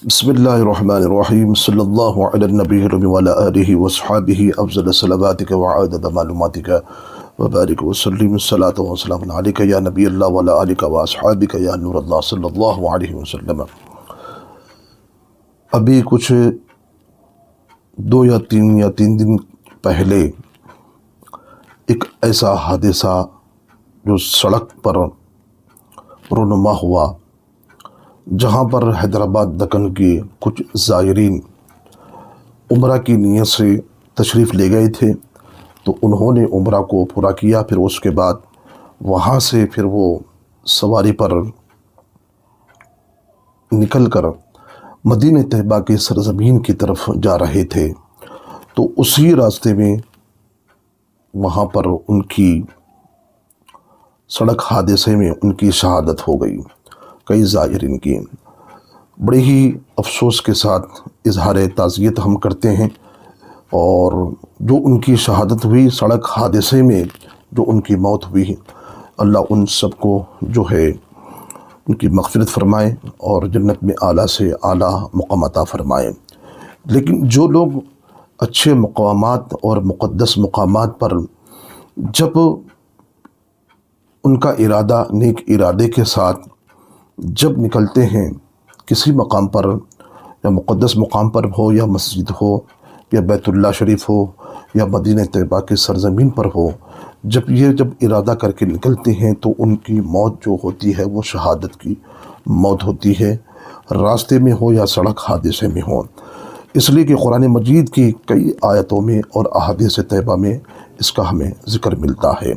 بسم اللہ الرحمن الرحیم صلی اللہ علی النبی وعلی آلہ وصحابہ افضل صلواتک وعدد معلوماتک وبارک وسلم الصلاۃ والسلام علیک یا نبی اللہ وعلی آلک واصحابک یا نور اللہ صلی اللہ علیہ وسلم۔ ابھی کچھ دو یا تین دن پہلے ایک ایسا حادثہ جو سڑک پر رونما ہوا، جہاں پر حیدرآباد دکن کے کچھ زائرین عمرہ کی نیت سے تشریف لے گئے تھے، تو انہوں نے عمرہ کو پورا کیا۔ پھر اس کے بعد وہاں سے پھر وہ سواری پر نکل کر مدینہ طیبہ کی سرزمین کی طرف جا رہے تھے، تو اسی راستے میں وہاں پر ان کی سڑک حادثے میں ان کی شہادت ہو گئی۔ کئی زائرین کی بڑے ہی افسوس کے ساتھ اظہار تعزیت ہم کرتے ہیں، اور جو ان کی شہادت ہوئی سڑک حادثے میں، جو ان کی موت ہوئی، اللہ ان سب کو جو ہے ان کی مغفرت فرمائے اور جنت میں اعلیٰ سے اعلیٰ مقام عطا فرمائے۔ لیکن جو لوگ اچھے مقامات اور مقدس مقامات پر جب ان کا ارادہ نیک ارادے کے ساتھ جب نکلتے ہیں، کسی مقام پر یا مقدس مقام پر ہو، یا مسجد ہو، یا بیت اللہ شریف ہو، یا مدینہ طیبہ کی سرزمین پر ہو، جب ارادہ کر کے نکلتے ہیں تو ان کی موت جو ہوتی ہے وہ شہادت کی موت ہوتی ہے، راستے میں ہو یا سڑک حادثے میں ہو۔ اس لیے کہ قرآن مجید کی کئی آیتوں میں اور احادیث طیبہ میں اس کا ہمیں ذکر ملتا ہے،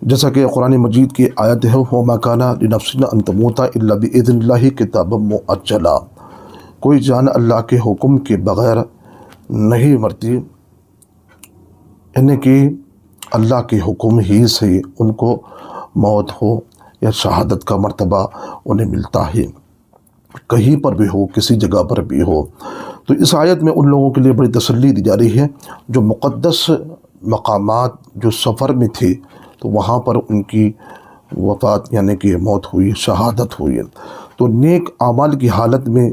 جیسا کہ قرآن مجید کی آیت ہے وَمَا كَانَ لِنَفْسٍ أَن تَمُوتَ إِلَّا بِإِذْنِ اللَّهِ كِتَابًا مُؤَجَّلًا۔ کوئی جان اللہ کے حکم کے بغیر نہیں مرتی، یعنی کہ اللہ کے حکم ہی سے ان کو موت ہو یا شہادت کا مرتبہ انہیں ملتا ہے، کہیں پر بھی ہو، کسی جگہ پر بھی ہو۔ تو اس آیت میں ان لوگوں کے لیے بڑی تسلی دی جا رہی ہے جو مقدس مقامات جو سفر میں تھے، تو وہاں پر ان کی وفات یعنی کہ موت ہوئی، شہادت ہوئی۔ تو نیک اعمال کی حالت میں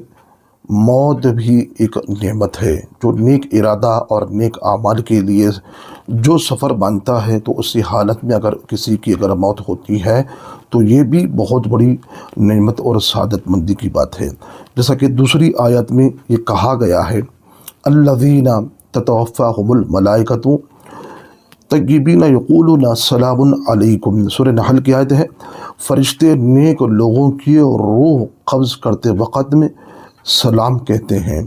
موت بھی ایک نعمت ہے۔ جو نیک ارادہ اور نیک اعمال کے لیے جو سفر بنتا ہے، تو اسی حالت میں اگر کسی کی موت ہوتی ہے تو یہ بھی بہت بڑی نعمت اور سعادت مندی کی بات ہے، جیسا کہ دوسری آیت میں یہ کہا گیا ہے الذین تتوفاہم الملائکۃ طیبین یقولون سلام علیکم۔ سورہ نحل کی آیت ہے، فرشتے نیک لوگوں کی روح قبض کرتے وقت میں سلام کہتے ہیں۔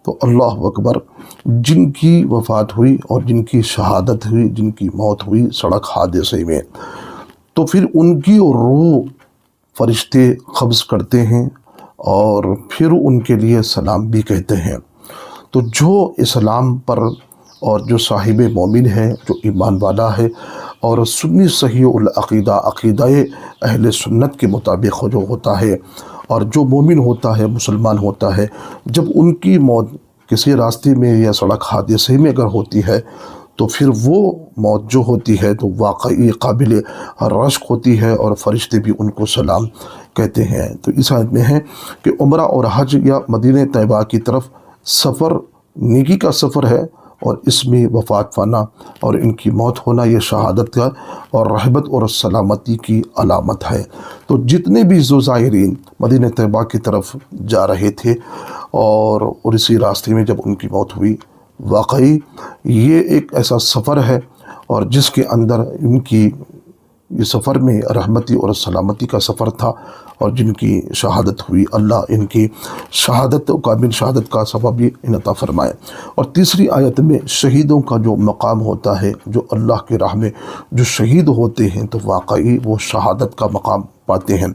تو اللہ اکبر، جن کی وفات ہوئی اور جن کی شہادت ہوئی، جن کی موت ہوئی سڑک حادثے میں، تو پھر ان کی روح فرشتے قبض کرتے ہیں اور پھر ان کے لیے سلام بھی کہتے ہیں۔ تو جو اسلام پر اور جو صاحب مومن ہے، جو ایمان والا ہے اور سنی صحیح العقیدہ، عقیدہ اہل سنت کے مطابق جو ہوتا ہے، اور جو مومن ہوتا ہے، مسلمان ہوتا ہے، جب ان کی موت کسی راستے میں یا سڑک حادثے میں اگر ہوتی ہے، تو پھر وہ موت جو ہوتی ہے تو واقعی قابل رشک ہوتی ہے، اور فرشتے بھی ان کو سلام کہتے ہیں۔ تو اس آیت میں ہے کہ عمرہ اور حج یا مدینہ طیبہ کی طرف سفر نیکی کا سفر ہے، اور اس میں وفات پانا اور ان کی موت ہونا یہ شہادت کا اور رحمت اور سلامتی کی علامت ہے۔ تو جتنے بھی زائرین مدینہ طیبہ کی طرف جا رہے تھے اور اسی راستے میں جب ان کی موت ہوئی، واقعی یہ ایک ایسا سفر ہے اور جس کے اندر ان کی یہ سفر میں رحمتی اور سلامتی کا سفر تھا، اور جن کی شہادت ہوئی، اللہ ان کی شہادت کامل شہادت کا ثواب بھی عطا فرمائے۔ اور تیسری آیت میں شہیدوں کا جو مقام ہوتا ہے، جو اللہ کی راہ میں جو شہید ہوتے ہیں، تو واقعی وہ شہادت کا مقام پاتے ہیں۔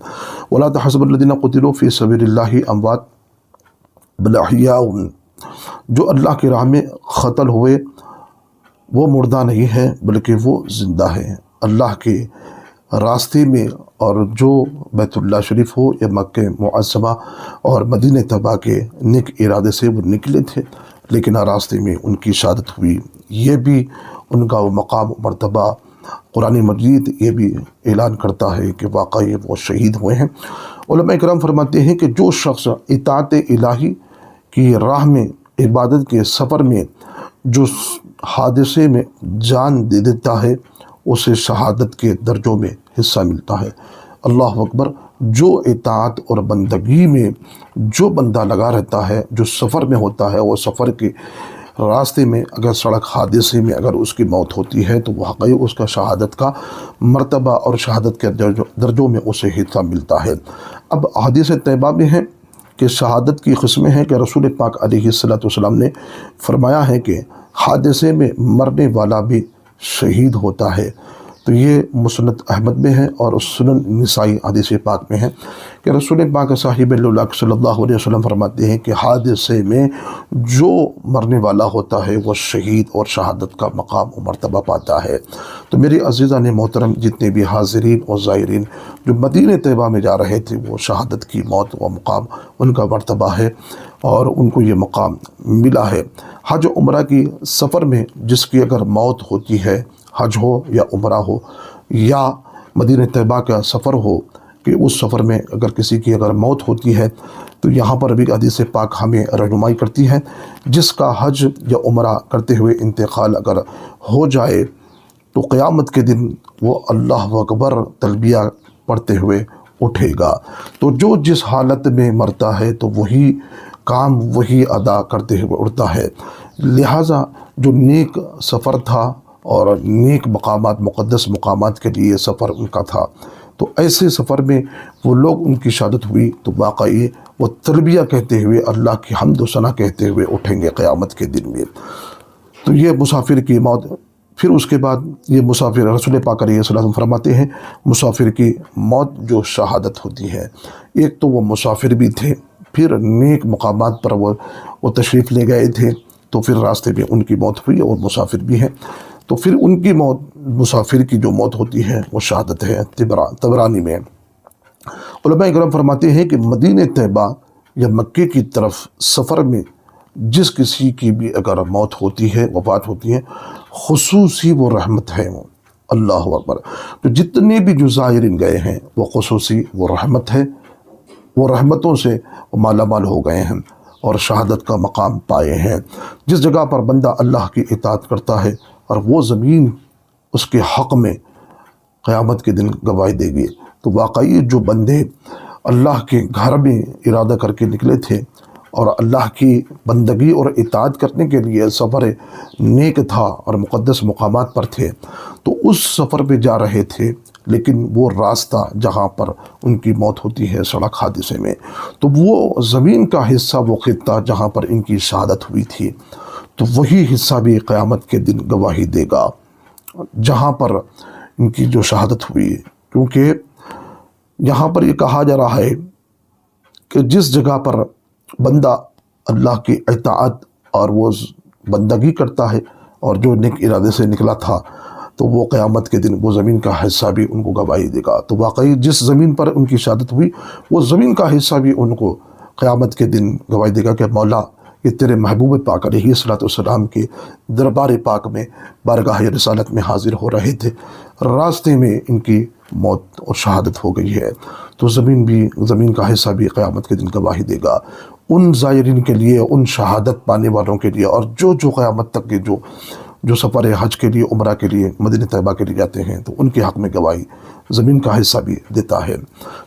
وَلَا تَحْسَبَنَّ الَّذِينَ قُتِلُوا فِي سَبِيلِ اللَّهِ أَمْوَاتٌ بَلْ أَحْيَاءٌ۔ جو اللہ کی راہ میں قتل ہوئے وہ مردہ نہیں ہے، بلکہ وہ زندہ ہیں اللہ کے راستے میں، اور جو بیت اللہ شریف ہو یا مکہ معظمہ اور مدینہ طیبہ کے نیک ارادے سے وہ نکلے تھے، لیکن راستے میں ان کی شہادت ہوئی، یہ بھی ان کا وہ مقام و مرتبہ قرآن مجید یہ بھی اعلان کرتا ہے کہ واقعی وہ شہید ہوئے ہیں۔ علماء کرام فرماتے ہیں کہ جو شخص اطاعت الہی کی راہ میں عبادت کے سفر میں جو حادثے میں جان دے دیتا ہے اسے شہادت کے درجوں میں حصہ ملتا ہے۔ اللہ اکبر۔ جو اطاعت اور بندگی میں جو بندہ لگا رہتا ہے، جو سفر میں ہوتا ہے، وہ سفر کے راستے میں اگر سڑک حادثے میں اگر اس کی موت ہوتی ہے تو واقعی اس کا شہادت کا مرتبہ اور شہادت کے درجوں میں اسے حصہ ملتا ہے۔ اب حدیث طیبہ میں ہے کہ شہادت کی قسمیں ہیں کہ رسول پاک علیہ السلام نے فرمایا ہے کہ حادثے میں مرنے والا بھی شہید ہوتا ہے۔ تو یہ مسند احمد میں ہے اور سنن نسائی حدیث پاک میں ہے کہ رسول پاک صاحب اللہ صلی اللہ علیہ وسلم فرماتے ہیں کہ حادثے میں جو مرنے والا ہوتا ہے وہ شہید اور شہادت کا مقام و مرتبہ پاتا ہے۔ تو میرے عزیزان محترم، جتنے بھی حاضرین اور زائرین جو مدینہ طیبہ میں جا رہے تھے، وہ شہادت کی موت و مقام ان کا مرتبہ ہے اور ان کو یہ مقام ملا ہے۔ حج و عمرہ کی سفر میں جس کی اگر موت ہوتی ہے، حج ہو یا عمرہ ہو یا مدینہ طیبہ کا سفر ہو، کہ اس سفر میں اگر کسی کی اگر موت ہوتی ہے تو یہاں پر بھی حدیث پاک ہمیں رہنمائی کرتی ہے، جس کا حج یا عمرہ کرتے ہوئے انتقال اگر ہو جائے تو قیامت کے دن وہ اللہ اکبر تلبیہ پڑھتے ہوئے اٹھے گا۔ تو جو جس حالت میں مرتا ہے تو وہی کام وہی ادا کرتے ہوئے اٹھتا ہے۔ لہٰذا جو نیک سفر تھا اور نیک مقامات، مقدس مقامات کے لیے سفر ان کا تھا، تو ایسے سفر میں وہ لوگ ان کی شہادت ہوئی تو واقعی وہ تلبیہ کہتے ہوئے اللہ کی حمد و ثنا کہتے ہوئے اٹھیں گے قیامت کے دن میں۔ تو یہ مسافر کی موت، پھر اس کے بعد یہ مسافر، رسول پاک علیہ السلام فرماتے ہیں مسافر کی موت جو شہادت ہوتی ہے، ایک تو وہ مسافر بھی تھے، پھر نیک مقامات پر وہ تشریف لے گئے تھے تو پھر راستے میں ان کی موت ہوئی، اور مسافر بھی ہیں تو پھر ان کی موت، مسافر کی جو موت ہوتی ہے وہ شہادت ہے۔ طبرانی میں علماء کرام فرماتے ہیں کہ مدینہ طیبہ یا مکے کی طرف سفر میں جس کسی کی بھی اگر موت ہوتی ہے، وفات ہوتی ہے، خصوصی وہ رحمت ہے۔ وہ اللہ اکبر۔ تو جتنے بھی جو زائرین گئے ہیں وہ خصوصی وہ رحمت ہے، وہ رحمتوں سے مالا مال ہو گئے ہیں اور شہادت کا مقام پائے ہیں۔ جس جگہ پر بندہ اللہ کی اطاعت کرتا ہے اور وہ زمین اس کے حق میں قیامت کے دن گواہی دے گی، تو واقعی جو بندے اللہ کے گھر میں ارادہ کر کے نکلے تھے اور اللہ کی بندگی اور اطاعت کرنے کے لیے سفر نیک تھا اور مقدس مقامات پر تھے، تو اس سفر پہ جا رہے تھے، لیکن وہ راستہ جہاں پر ان کی موت ہوتی ہے سڑک حادثے میں، تو وہ زمین کا حصہ، وہ خطہ جہاں پر ان کی شہادت ہوئی تھی، تو وہی حصہ بھی قیامت کے دن گواہی دے گا جہاں پر ان کی جو شہادت ہوئی۔ کیونکہ یہاں پر یہ کہا جا رہا ہے کہ جس جگہ پر بندہ اللہ کی اطاعت اور وہ بندگی کرتا ہے اور جو نیک ارادے سے نکلا تھا، تو وہ قیامت کے دن وہ زمین کا حصہ بھی ان کو گواہی دے گا۔ تو واقعی جس زمین پر ان کی شہادت ہوئی وہ زمین کا حصہ بھی ان کو قیامت کے دن گواہی دے گا کہ مولا یہ تیرے محبوب پاک علیہ السلام کے دربار پاک میں بارگاہ رسالت میں حاضر ہو رہے تھے، راستے میں ان کی موت اور شہادت ہو گئی ہے، تو زمین کا حصہ بھی قیامت کے دن گواہی دے گا ان زائرین کے لیے، ان شہادت پانے والوں کے لیے، اور جو قیامت تک کے جو سفر حج کے لیے، عمرہ کے لیے مدینہ طیبہ کے لیے جاتے ہیں تو ان کے حق میں گواہی زمین کا حصہ بھی دیتا ہے۔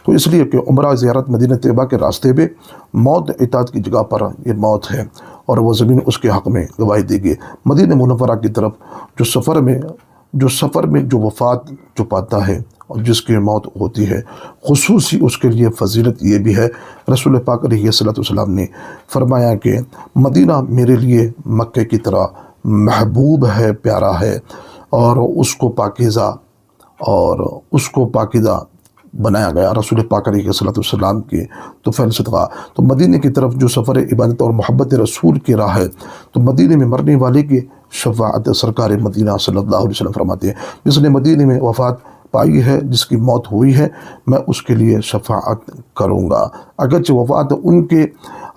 تو اس لیے کہ عمرہ زیارت مدینہ طیبہ کے راستے میں موت اطاعت کی جگہ پر یہ موت ہے اور وہ زمین اس کے حق میں گواہی دے گی۔ مدینہ منورہ کی طرف جو سفر میں جو وفات جو پاتا ہے اور جس کی موت ہوتی ہے، خصوصی اس کے لیے فضیلت یہ بھی ہے، رسول پاک علیہ السلام نے فرمایا کہ مدینہ میرے لیے مکے کی طرح محبوب ہے، پیارا ہے، اور اس کو پاکیزہ بنایا گیا رسول پاک علیہ السلام کے تو فعل صدقہ۔ تو مدینہ کی طرف جو سفر عبادت اور محبت رسول کی راہ ہے، تو مدینہ میں مرنے والے کی شفاعت سرکار مدینہ صلی اللہ علیہ وسلم فرماتے ہیں، جس نے مدینہ میں وفات پائی ہے، جس کی موت ہوئی ہے، میں اس کے لیے شفاعت کروں گا۔ اگرچہ وفات ان کے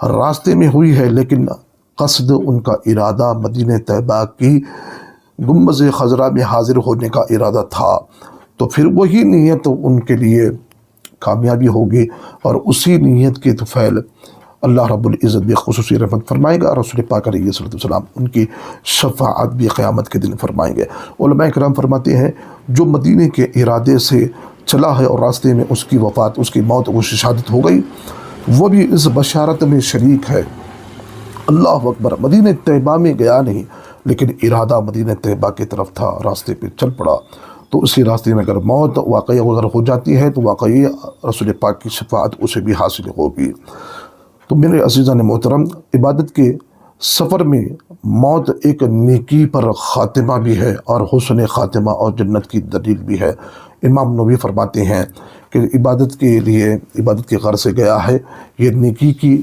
راستے میں ہوئی ہے، لیکن قصد ان کا ارادہ مدینہ طیبہ کی گنبد خضرا میں حاضر ہونے کا ارادہ تھا، تو پھر وہی نیت ان کے لیے کامیابی ہوگی، اور اسی نیت کے طفیل اللہ رب العزت بھی خصوصی رحمت فرمائے گا۔ رسول پاک علیہ السلام ان کی شفاعت بھی قیامت کے دن فرمائیں گے۔ علماء کرام فرماتے ہیں جو مدینے کے ارادے سے چلا ہے اور راستے میں اس کی وفات، اس کی موت، وہ شہادت ہو گئی، وہ بھی اس بشارت میں شریک ہے۔ اللہ اکبر، مدینہ طیبہ میں گیا نہیں لیکن ارادہ مدینہ طیبہ کی طرف تھا، راستے پہ چل پڑا، تو اسی راستے میں اگر موت واقعی اگر ہو جاتی ہے تو واقعی رسول پاک کی شفاعت اسے بھی حاصل ہوگی۔ تو میرے عزیزان محترم، عبادت کے سفر میں موت ایک نیکی پر خاتمہ بھی ہے اور حسن خاتمہ اور جنت کی دلیل بھی ہے۔ امام نووی فرماتے ہیں کہ عبادت کے لیے، عبادت کے غرض سے گیا ہے، یہ نیکی کی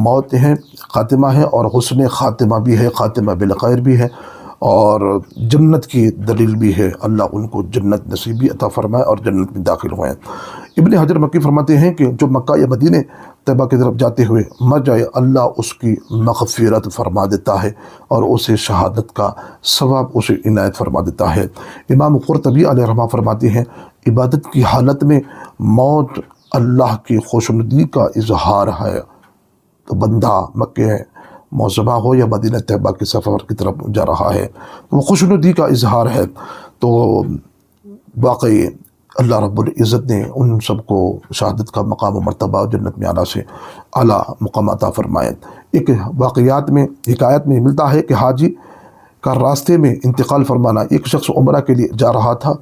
موت ہے، خاتمہ ہے، اور حسن خاتمہ بھی ہے، خاتمہ بالخیر بھی ہے، اور جنت کی دلیل بھی ہے۔ اللہ ان کو جنت نصیبی عطا فرمائے اور جنت میں داخل ہوئیں۔ ابن حجر مکی فرماتے ہیں کہ جو مکہ یا مدینہ طیبہ کی طرف جاتے ہوئے مر جائے، اللہ اس کی مغفرت فرما دیتا ہے اور اسے شہادت کا ثواب اسے عنایت فرما دیتا ہے۔ امام قرطبی علیہ رحمہ فرماتے ہیں عبادت کی حالت میں موت اللہ کی خوشنودی کا اظہار ہے۔ تو بندہ مکہ معظمہ ہو یا مدینہ طیبہ کے سفر کی طرف جا رہا ہے تو وہ خوشنودی کا اظہار ہے، تو واقعی اللہ رب العزت نے ان سب کو شہادت کا مقام و مرتبہ جنت میں اعلیٰ سے اعلیٰ مقام عطا فرمائے۔ ایک واقعات میں، حکایت میں ملتا ہے کہ حاجی کا راستے میں انتقال فرمانا، ایک شخص عمرہ کے لیے جا رہا تھا،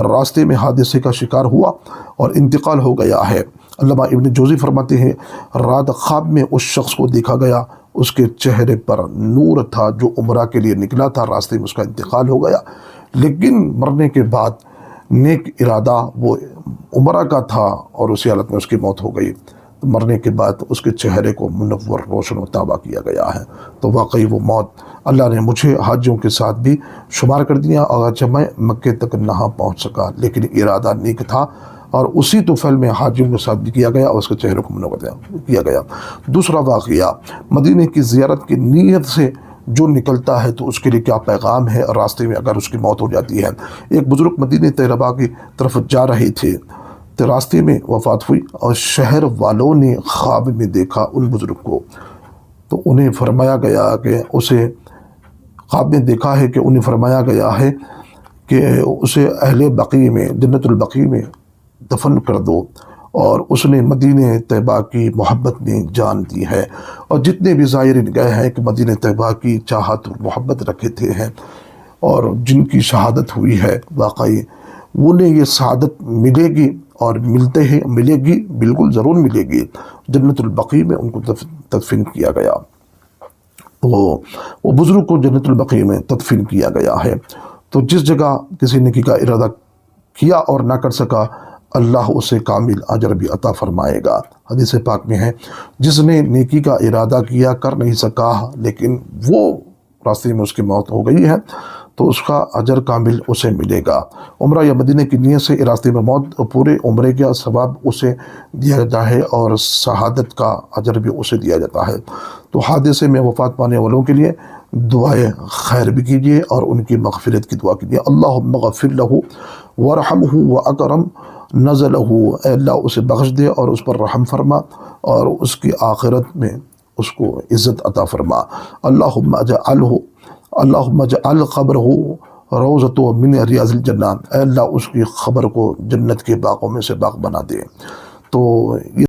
راستے میں حادثے کا شکار ہوا اور انتقال ہو گیا ہے۔ علامہ ابن جوزی فرماتے ہیں رات خواب میں اس شخص کو دیکھا گیا، اس کے چہرے پر نور تھا، جو عمرہ کے لیے نکلا تھا، راستے میں اس کا انتقال ہو گیا، لیکن مرنے کے بعد نیک ارادہ وہ عمرہ کا تھا اور اسی حالت میں اس کی موت ہو گئی۔ مرنے کے بعد اس کے چہرے کو منور، روشن و تابہ کیا گیا ہے۔ تو واقعی وہ موت اللہ نے مجھے حاجیوں کے ساتھ بھی شمار کر دیا، اگرچہ میں مکے تک نہ پہنچ سکا لیکن ارادہ نیک تھا، اور اسی طفیل میں حاجیوں کے ساتھ بھی کیا گیا اور اس کے چہرے کو منور کیا گیا۔ دوسرا واقعہ، مدینے کی زیارت کی نیت سے جو نکلتا ہے تو اس کے لیے کیا پیغام ہے، اور راستے میں اگر اس کی موت ہو جاتی ہے۔ ایک بزرگ مدینہ طیبہ کی طرف جا رہے تھے تو راستے میں وفات ہوئی، اور شہر والوں نے خواب میں دیکھا ان بزرگ کو، تو انہیں فرمایا گیا کہ اسے خواب میں دیکھا ہے کہ انہیں فرمایا گیا ہے کہ اسے اہل بقیع میں، جنت البقیع میں دفن کر دو، اور اس نے مدینہ طیبہ کی محبت میں جان دی ہے۔ اور جتنے بھی زائرین گئے ہیں کہ مدینہ طیبہ کی چاہت اور محبت رکھے تھے ہیں اور جن کی شہادت ہوئی ہے، واقعی انہیں یہ سعادت ملے گی، اور ملتے ہیں، ملے گی، بالکل ضرور ملے گی۔ جنت البقیع میں ان کو تدفین کیا گیا، تو وہ بزرگ کو جنت البقیع میں تدفین کیا گیا ہے۔ تو جس جگہ کسی نیکی کا ارادہ کیا اور نہ کر سکا، اللہ اسے کامل اجر بھی عطا فرمائے گا۔ حدیث پاک میں ہے جس نے نیکی کا ارادہ کیا، کر نہیں سکا، لیکن وہ راستے میں اس کی موت ہو گئی ہے، تو اس کا اجر کامل اسے ملے گا۔ عمرہ یا مدینہ کی نیت سے راستے میں موت، پورے عمرے کا ثواب اسے دیا جاتا ہے اور شہادت کا اجر بھی اسے دیا جاتا ہے۔ تو حادثے میں وفات پانے والوں کے لیے دعائے خیر بھی کیجیے اور ان کی مغفرت کی دعا کیجیے۔ اللہم اغفر لہ ورحمہ واکرم نزلہ، اے اللہ اسے بخش دے اور اس پر رحم فرما اور اس کی آخرت میں اس کو عزت عطا فرما۔ اللہم اجعل قبرہ روضۃ من ریاض الجنہ، اے اللہ اس کی قبر کو جنت کے باغوں میں سے باغ بنا دے۔ تو